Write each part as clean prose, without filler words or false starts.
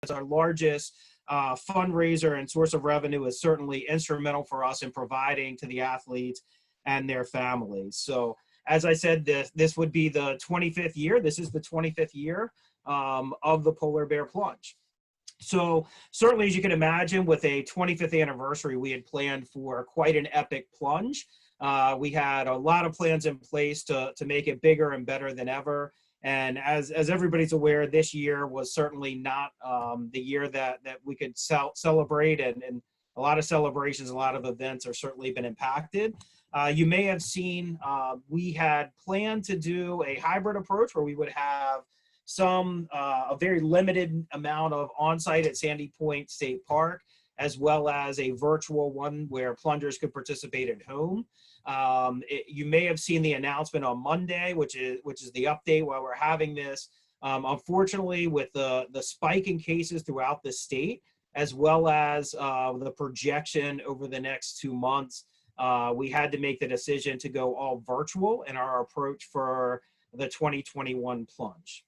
as our largest fundraiser and source of revenue, is certainly instrumental for us in providing to the athletes and their families. So as I said, this would be the 25th year. This is the 25th year of the Polar Bear Plunge. So certainly, as you can imagine, with a 25th anniversary, we had planned for quite an epic plunge. We had a lot of plans in place to make it bigger and better than ever. And as everybody's aware, this year was certainly not the year that we could celebrate, and a lot of celebrations, a lot of events are certainly been impacted. You may have seen we had planned to do a hybrid approach where we would have a very limited amount of on-site at Sandy Point State Park, as well as a virtual one where plungers could participate at home. You may have seen the announcement on Monday, which is the update while we're having this. Unfortunately, with the spike in cases throughout the state, as well as the projection over the next 2 months, we had to make the decision to go all virtual in our approach for the 2021 plunge.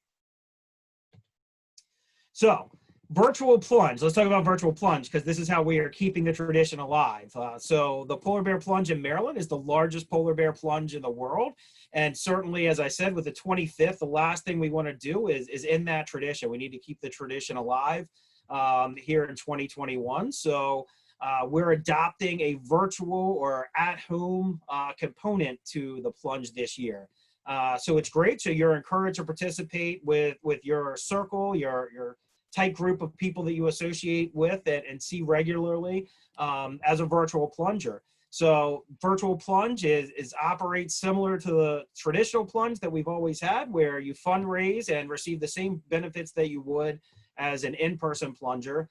So, virtual plunge. Let's talk about virtual plunge, because this is how we are keeping the tradition alive. So the Polar Bear Plunge in Maryland is the largest polar bear plunge in the world. And certainly, as I said, with the 25th, the last thing we want to do is end that tradition. We need to keep the tradition alive here in 2021. So we're adopting a virtual or at-home component to the plunge this year. So it's great. So you're encouraged to participate with your circle, your tight group of people that you associate with and see regularly as a virtual plunger. So virtual plunge operates similar to the traditional plunge that we've always had, where you fundraise and receive the same benefits that you would as an in-person plunger.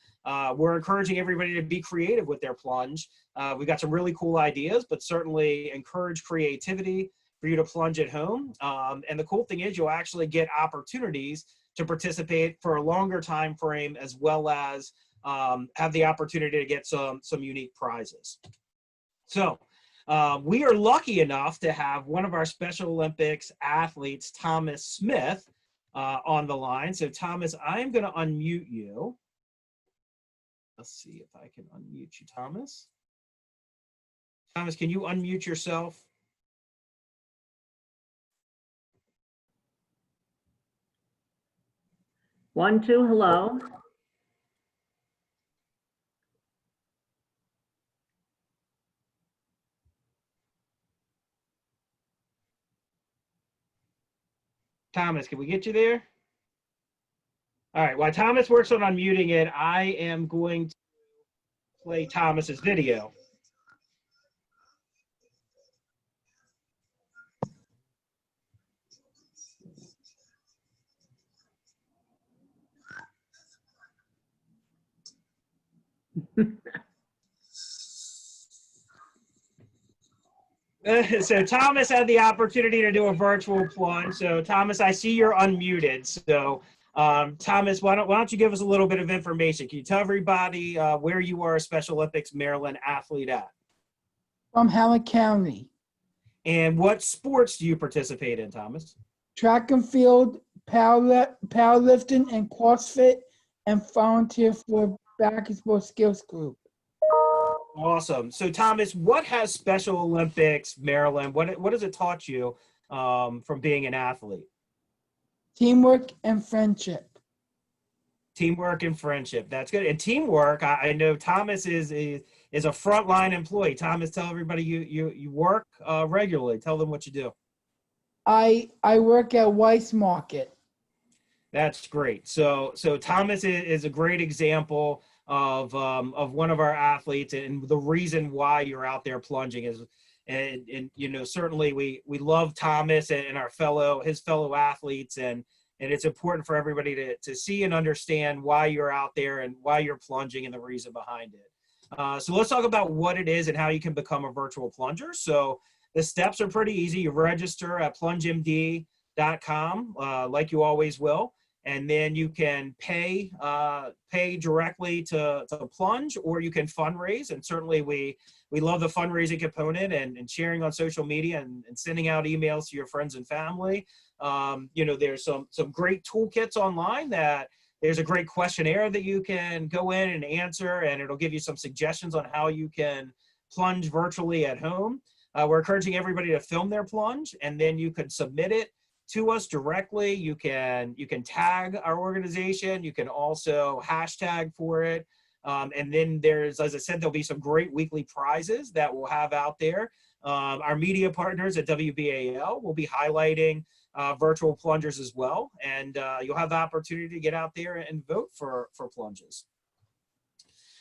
We're encouraging everybody to be creative with their plunge. We've got some really cool ideas, but certainly encourage creativity for you to plunge at home. And the cool thing is you'll actually get opportunities to participate for a longer time frame, as well as have the opportunity to get some unique prizes. So we are lucky enough to have one of our Special Olympics athletes, Thomas Smith, on the line. So Thomas, I'm going to unmute you. Let's see if I can unmute you, Thomas. Thomas, can you unmute yourself? One, two, hello. Thomas, can we get you there? All right, while Thomas works on unmuting it, I am going to play Thomas's video. So Thomas had the opportunity to do a virtual plunge. So Thomas, I see you're unmuted. So Thomas, why don't you give us a little bit of information? Can you tell everybody where you are a Special Olympics Maryland athlete at? From Howard County. And what sports do you participate in, Thomas? Track and field, powerlifting, and CrossFit, and volunteer for basketball skills group. Awesome. So Thomas, what has Special Olympics Maryland, what has it taught you from being an athlete? Teamwork and friendship. Teamwork and friendship. That's good. And teamwork, I know Thomas is a frontline employee. Thomas, tell everybody you work regularly. Tell them what you do. I work at Weiss Market. That's great. So Thomas is a great example of one of our athletes, and the reason why you're out there plunging is, and you know, certainly we love Thomas and his fellow athletes, and it's important for everybody to see and understand why you're out there and why you're plunging and the reason behind it. So let's talk about what it is and how you can become a virtual plunger. So the steps are pretty easy. You register at plungemd.com like you always will. And then you can pay directly to plunge, or you can fundraise. And certainly we love the fundraising component and sharing on social media and sending out emails to your friends and family. You know, there's some great toolkits online that There's a great questionnaire that you can go in and answer, and it'll give you some suggestions on how you can plunge virtually at home. We're encouraging everybody to film their plunge, and then you can submit it to us directly. You can tag our organization. You can also hashtag for it. And then there's, as I said, there'll be some great weekly prizes that we'll have out there. Our media partners at WBAL will be highlighting virtual plungers as well. And you'll have the opportunity to get out there and vote for plunges.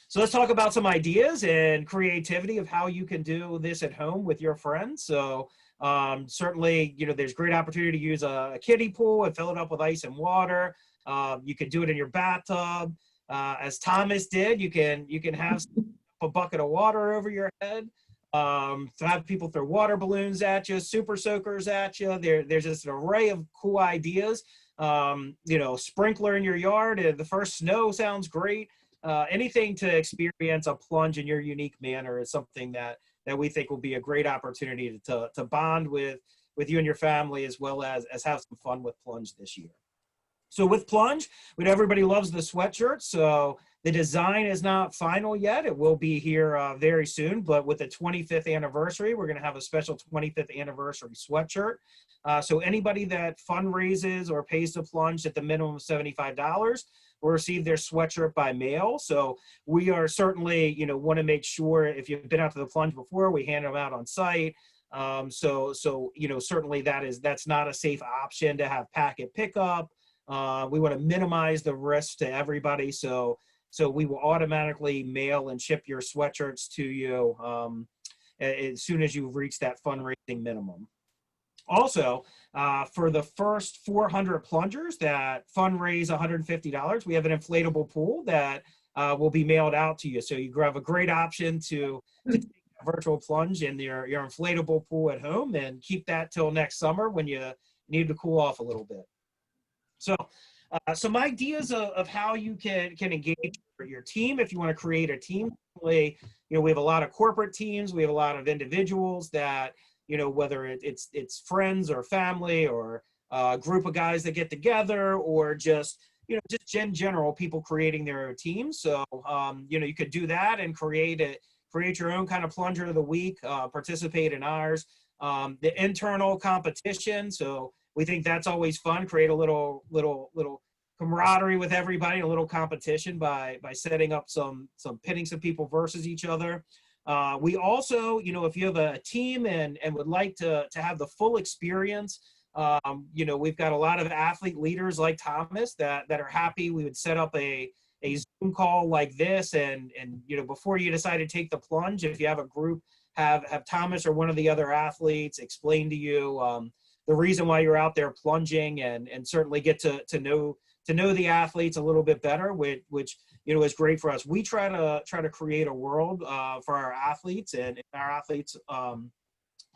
So let's talk about some ideas and creativity of how you can do this at home with your friends. So certainly, there's great opportunity to use a kiddie pool and fill it up with ice and water. You can do it in your bathtub. As Thomas did, you can have a bucket of water over your head. To have people throw water balloons at you, super soakers at you. There's just an array of cool ideas. Sprinkler in your yard. The first snow sounds great. Anything to experience a plunge in your unique manner is something that we think will be a great opportunity to bond with you and your family, as well as have some fun with Plunge this year. So with Plunge, we know everybody loves the sweatshirt, so the design is not final yet. It will be here very soon, but with the 25th anniversary, we're going to have a special 25th anniversary sweatshirt. So anybody that fundraises or pays to Plunge at the minimum of $75 will receive their sweatshirt by mail. So we are certainly, want to make sure, if you've been out to the Plunge before, we hand them out on site. So certainly that's not a safe option to have packet pickup. We want to minimize the risk to everybody. So we will automatically mail and ship your sweatshirts to you as soon as you've reached that fundraising minimum. Also, for the first 400 plungers that fundraise $150, we have an inflatable pool that will be mailed out to you. So you have a great option to take a virtual plunge in your inflatable pool at home and keep that till next summer when you need to cool off a little bit. So some ideas of how you can engage your team if you want to create a team. We have a lot of corporate teams. We have a lot of individuals that, whether it's friends or family or a group of guys that get together, or just in general, people creating their teams. So, you could do that and create your own kind of plunger of the week, participate in ours. The internal competition. So we think that's always fun. Create a little camaraderie with everybody, a little competition by setting up pitting some people versus each other. We also, if you have a team and would like to have the full experience, we've got a lot of athlete leaders like Thomas that are happy. We would set up a Zoom call like this, and before you decide to take the plunge, if you have a group, have Thomas or one of the other athletes explain to you the reason why you're out there plunging, and certainly get to know the athletes a little bit better, which is great for us. We try to create a world for our athletes, and our athletes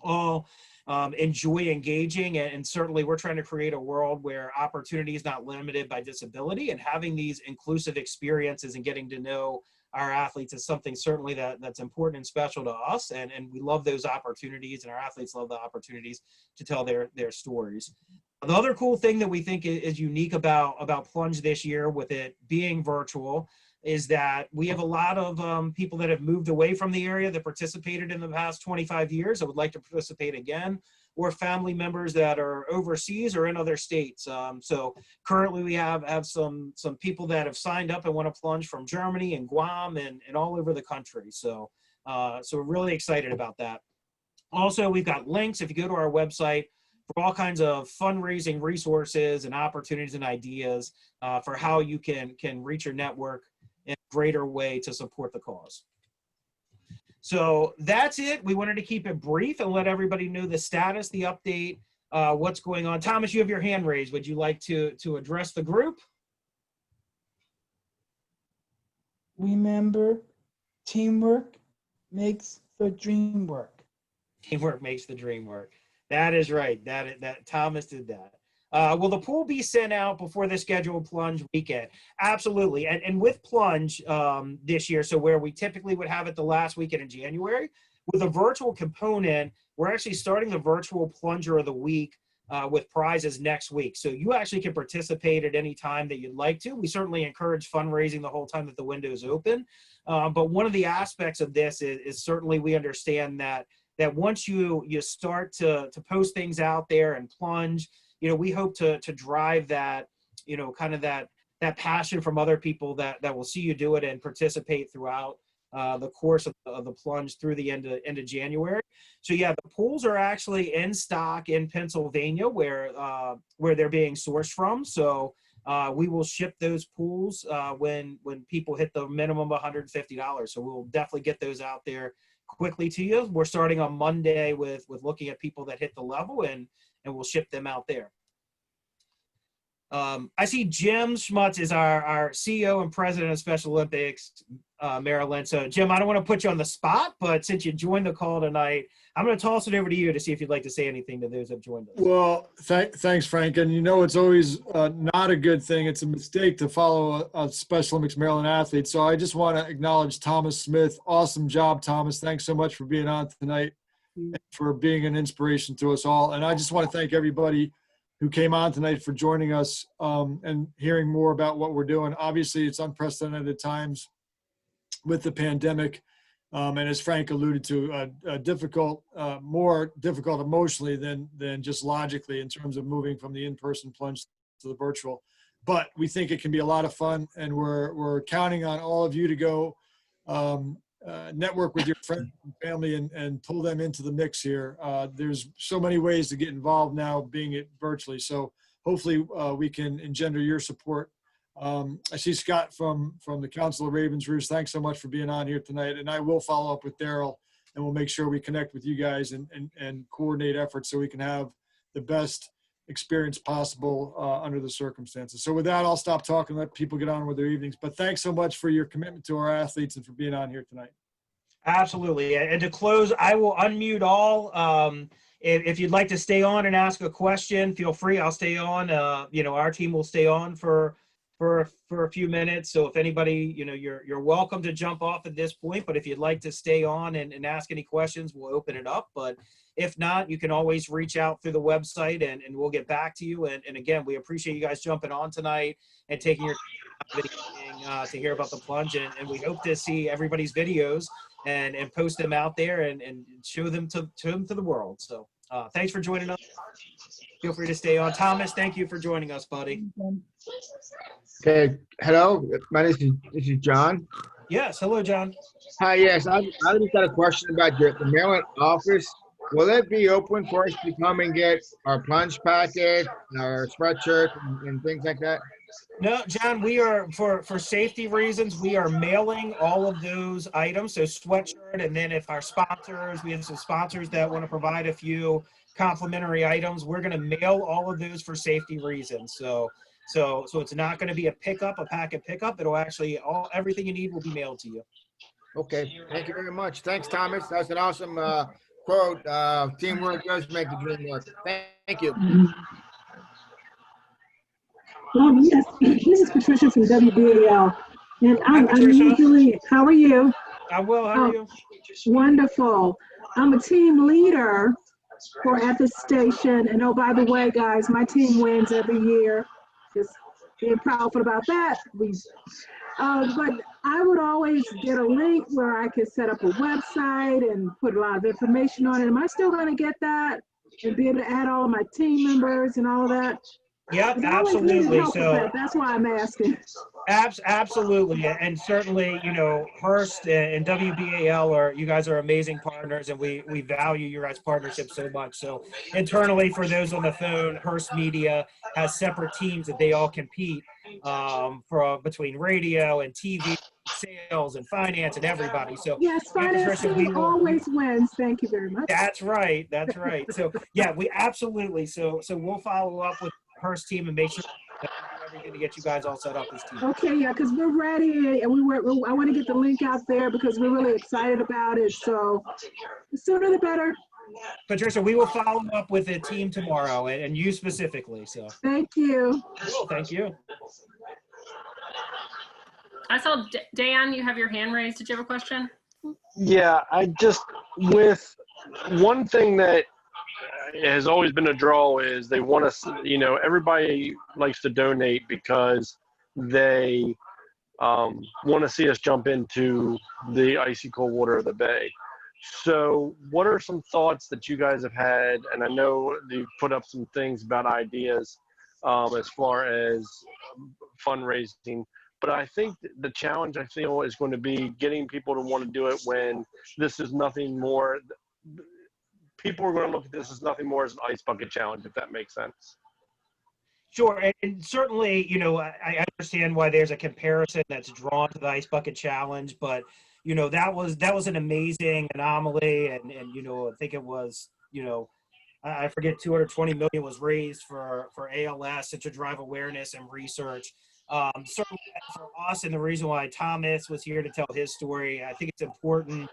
all enjoy engaging, and certainly we're trying to create a world where opportunity is not limited by disability, and having these inclusive experiences and getting to know our athletes is something certainly that's important and special to us, and we love those opportunities, and our athletes love the opportunities to tell their stories. The other cool thing that we think is unique about Plunge this year, with it being virtual, is that we have a lot of people that have moved away from the area that participated in the past 25 years that would like to participate again, or family members that are overseas or in other states. So currently we have some people that have signed up and want to plunge from Germany and Guam and all over the country. So we're really excited about that. Also, we've got links, if you go to our website, for all kinds of fundraising resources and opportunities and ideas for how you can reach your network in a greater way to support the cause. So that's it. We wanted to keep it brief and let everybody know the status, the update, what's going on. Thomas, you have your hand raised. Would you like to address the group? Remember, teamwork makes the dream work. Teamwork makes the dream work. That is right. That Thomas did that. Will the pool be sent out before the scheduled plunge weekend? Absolutely. And with Plunge this year, so where we typically would have it the last weekend in January, with a virtual component, we're actually starting the virtual plunger of the week with prizes next week. So you actually can participate at any time that you'd like to. We certainly encourage fundraising the whole time that the window is open. But one of the aspects of this is certainly we understand that once you start to post things out there and plunge, we hope to drive that, kind of that passion from other people that will see you do it and participate throughout the course of the plunge through the end of January. So yeah, the pools are actually in stock in Pennsylvania where they're being sourced from. So we will ship those pools when people hit the minimum of $150. So we'll definitely get those out there quickly to you. We're starting on Monday with looking at people that hit the level, and we'll ship them out there. I see Jim Schmutz is our CEO and president of Special Olympics Maryland. So Jim, I don't want to put you on the spot, but since you joined the call tonight, I'm going to toss it over to you to see if you'd like to say anything to those that joined us. Well, thanks, Frank. And it's always not a good thing. It's a mistake to follow a Special Olympics Maryland athlete. So I just want to acknowledge Thomas Smith. Awesome job, Thomas. Thanks so much for being on tonight and for being an inspiration to us all. And I just want to thank everybody who came on tonight for joining us and hearing more about what we're doing. Obviously, it's unprecedented times with the pandemic. And as Frank alluded to, more difficult emotionally than just logically in terms of moving from the in-person plunge to the virtual. But we think it can be a lot of fun, and we're counting on all of you to go network with your friends and family and pull them into the mix here. There's so many ways to get involved now, being it virtually. So hopefully we can engender your support. I see Scott from the Council of Ravens Roost. Thanks so much for being on here tonight. And I will follow up with Daryl, and we'll make sure we connect with you guys and coordinate efforts so we can have the best experience possible under the circumstances. So with that, I'll stop talking, let people get on with their evenings. But thanks so much for your commitment to our athletes and for being on here tonight. Absolutely. And to close, I will unmute all. If you'd like to stay on and ask a question, feel free. I'll stay on. Our team will stay on for a few minutes. So if anybody, you're welcome to jump off at this point. But if you'd like to stay on and ask any questions, we'll open it up. But if not, you can always reach out through the website and we'll get back to you. And again, we appreciate you guys jumping on tonight and taking your time to hear about the plunge. And we hope to see everybody's videos and post them out there and show them to the world. So thanks for joining us. Feel free to stay on. Thomas, thank you for joining us, buddy. Okay, hello. This is John. Yes, hello, John. Hi, yes. I just got a question about the Maryland office. Will it be open for us to come and get our plunge packet, our sweatshirt, and things like that? No, John, we are, for safety reasons, we are mailing all of those items, so sweatshirt, and then if our sponsors, we have some sponsors that want to provide a few complimentary items, we're going to mail all of those for safety reasons. So it's not going to be a packet pickup. It'll actually, everything you need will be mailed to you. Okay, thank you very much. Thanks, Thomas. That's an awesome quote. Teamwork does make the dream work. Thank you. Yes, this is Patricia from WBAL, and I'm Patricia. usually, how are you? I'm well, how are you? Wonderful. I'm a team leader at the station, and oh, by the way, guys, my team wins every year. Just being proudful about that. But I would always get a link where I could set up a website and put a lot of information on it. Am I still going to get that and be able to add all of my team members and all of that? Yep, absolutely. So that's why I'm asking. Absolutely, and certainly, Hearst and WBAL you guys are amazing partners, and we value your guys' partnership so much. So internally, for those on the phone, Hearst Media has separate teams that they all compete between radio and TV, sales and finance and everybody. So yes, finance always wins. Thank you very much. That's right. So yeah, we absolutely. So we'll follow up with Hearst team and make sure that we do everything to get you guys all set up this team. Okay, yeah, because we're ready, and I want to get the link out there because we're really excited about it. So the sooner the better. Patricia, we will follow up with the team tomorrow, and you specifically. So thank you. Cool, thank you. I saw Dan, you have your hand raised. Did you have a question? Yeah, with one thing that has always been a draw is they want to, everybody likes to donate because they want to see us jump into the icy cold water of the bay. So what are some thoughts that you guys have had? And I know you've put up some things about ideas as far as fundraising, but I think the challenge I feel is going to be getting people to want to do it when this is nothing more. People are going to look at this as nothing more as an ice bucket challenge, if that makes sense. Sure, and certainly, I understand why there's a comparison that's drawn to the ice bucket challenge, but that was an amazing anomaly, and I think it was, I forget, 220 million was raised for ALS and to drive awareness and research. Certainly for us, and the reason why Thomas was here to tell his story, I think it's important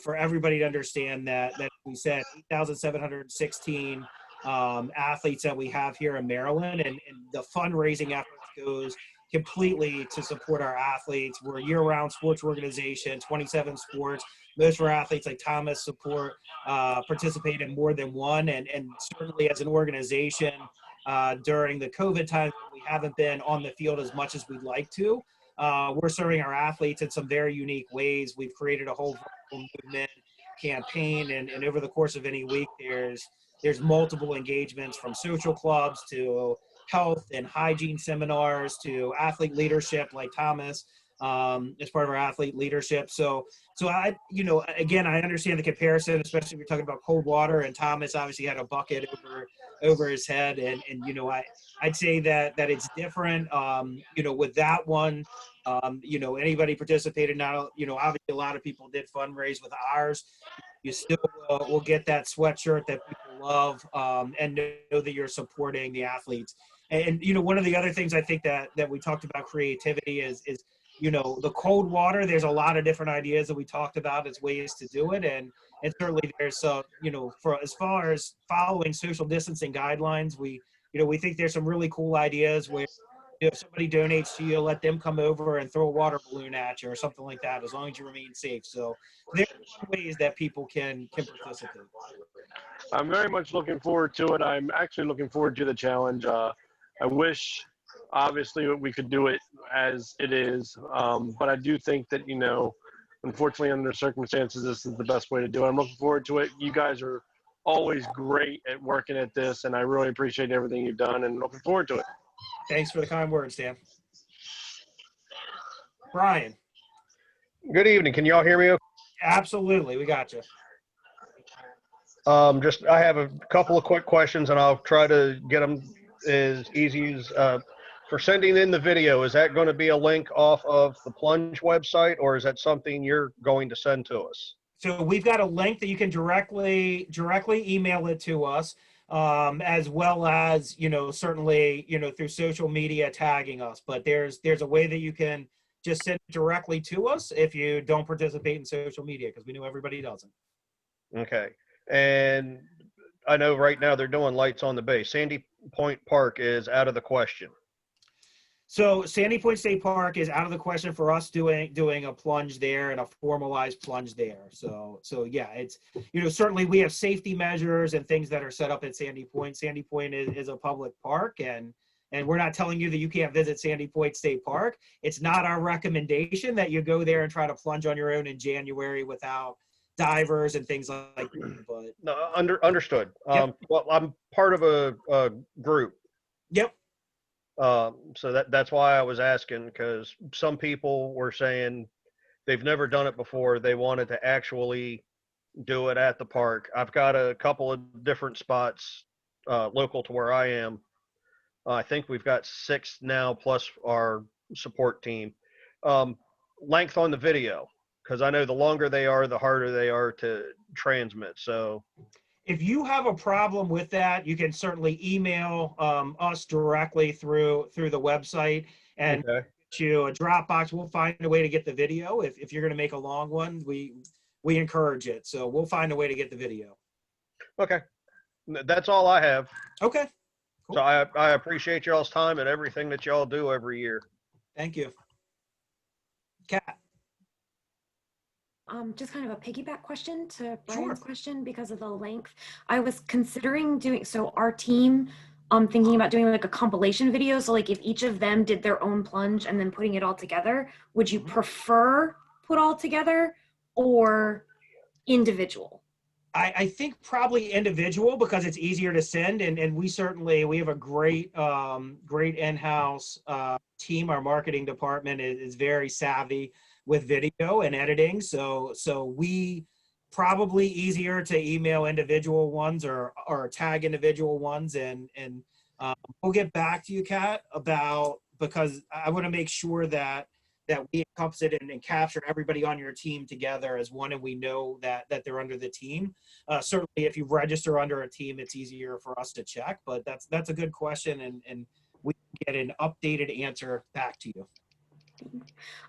for everybody to understand that we said 8,716 athletes that we have here in Maryland, and the fundraising efforts goes completely to support our athletes. We're a year-round sports organization, 27 sports. Most of our athletes, like Thomas, participate in more than one, and certainly as an organization, during the COVID time, we haven't been on the field as much as we'd like to. We're serving our athletes in some very unique ways. We've created a whole movement campaign, and over the course of any week, there's multiple engagements, from social clubs to health and hygiene seminars to athlete leadership, like Thomas, as part of our athlete leadership. So I, again, I understand the comparison, especially if you're talking about cold water, and Thomas obviously had a bucket over his head, and I'd say that it's different. With that one, anybody participated. Now, obviously a lot of people did fundraise with ours. You still will get that sweatshirt that people love, and know that you're supporting the athletes. And one of the other things I think that we talked about creativity is the cold water. There's a lot of different ideas that we talked about as ways to do it, and certainly there's for as far as following social distancing guidelines, we think there's some really cool ideas where if somebody donates to you, let them come over and throw a water balloon at you or something like that, as long as you remain safe. So there's ways that people can participate. I'm very much looking forward to it. I'm actually looking forward to the challenge. I wish, obviously, we could do it as it is, but I do think that, unfortunately, under circumstances, this is the best way to do it. I'm looking forward to it. You guys are always great at working at this, and I really appreciate everything you've done, and looking forward to it. Thanks for the kind words, Dan. Brian. Good evening. Can y'all hear me okay? Absolutely. We got you. I have a couple of quick questions, and I'll try to get them as easy as for sending in the video. Is that going to be a link off of the Plunge website, or is that something you're going to send to us? So we've got a link that you can directly email it to us, as well as, certainly, through social media tagging us. But there's a way that you can just send it directly to us if you don't participate in social media, because we know everybody doesn't. Okay. And I know right now they're doing lights on the bay. Sandy Point Park is out of the question. So Sandy Point State Park is out of the question for us doing a plunge there and a formalized plunge there. So yeah, it's, certainly we have safety measures and things that are set up at Sandy Point. Sandy Point is a public park, and we're not telling you that you can't visit Sandy Point State Park. It's not our recommendation that you go there and try to plunge on your own in January without divers and things like that. But No, understood. Yep. Well, I'm part of a group. Yep. So that's why I was asking, because some people were saying they've never done it before. They wanted to actually do it at the park. I've got a couple of different spots local to where I am. I think we've got 6 now plus our support team. Length on the video, because I know the longer they are, the harder they are to transmit. So if you have a problem with that, you can certainly email us directly through the website, and okay. to a Dropbox. We'll find a way to get the video. If you're going to make a long one, we encourage it. So we'll find a way to get the video. Okay. That's all I have. Okay. Cool. So I appreciate y'all's time and everything that y'all do every year. Thank you. Kat. Just kind of a piggyback question to Sure. Brian's question because of the length. I was considering doing, so our team, thinking about doing like a compilation video. So like if each of them did their own plunge and then putting it all together, would you prefer put all together or individual? I think probably individual because it's easier to send, and we certainly we have a great great in-house team. Our marketing department is very savvy with video and editing, so we probably easier to email individual ones or tag individual ones, and we'll get back to you, Kat, about, because I want to make sure that we encompass it and capture everybody on your team together as one, and we know that they're under the team. Certainly, if you register under a team, it's easier for us to check. But that's a good question, and we can get an updated answer back to you.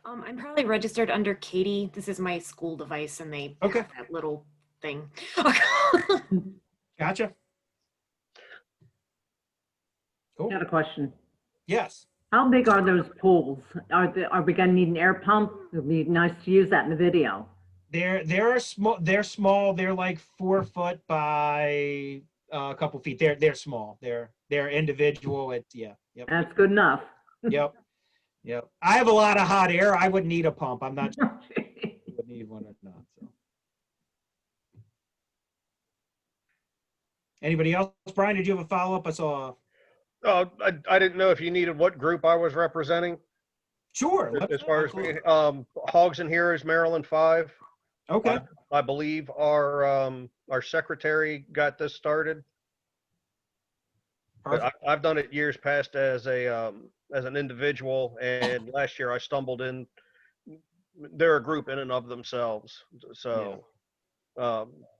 I'm probably registered under Katie. This is my school device, and they Okay. have that little thing. Gotcha. Cool. I got a question. Yes. How big are those pools? Are we gonna need an air pump? It'd be nice to use that in the video. They're small. They're small. They're like 4 foot by a couple feet. They're small. They're individual. It's yeah. Yep. That's good enough. Yep. Yep. I have a lot of hot air. I would need a pump. I'm not sure if you would need one or not. So. Anybody else? Brian, did you have a follow-up? I saw. I didn't know if you needed what group I was representing. Sure. As far as Hogs and Heroes, Maryland 5. Okay. I believe our secretary got this started. But I've done it years past as an individual, and last year I stumbled in. They're a group in and of themselves, so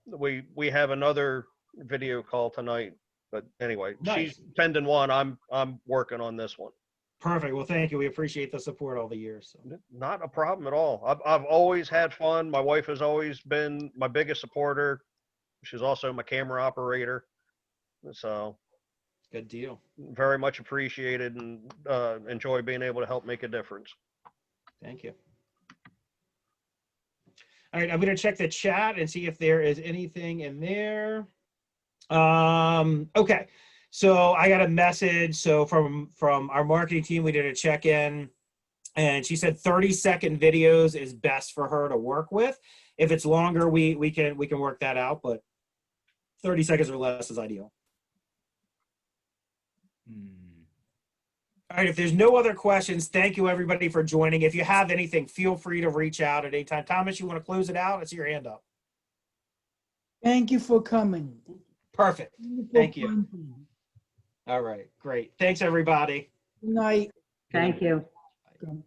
we have another video call tonight. But anyway, Nice. she's 10-1. I'm working on this one. Perfect. Well, thank you. We appreciate the support all the years. So. Not a problem at all. I've always had fun. My wife has always been my biggest supporter. She's also my camera operator. So good deal. Very much appreciated, and enjoy being able to help make a difference. Thank you. All right, I'm going to check the chat and see if there is anything in there. Okay, so I got a message. So from our marketing team, we did a check-in, and she said 30-second videos is best for her to work with. If it's longer, we can work that out, but 30 seconds or less is ideal. All right, if there's no other questions, thank you everybody for joining. If you have anything, feel free to reach out at any time. Thomas, you want to close it out? I see your hand up. Thank you for coming. Perfect. Thank you. All right, great. Thanks, everybody. Good night. Thank you. Bye.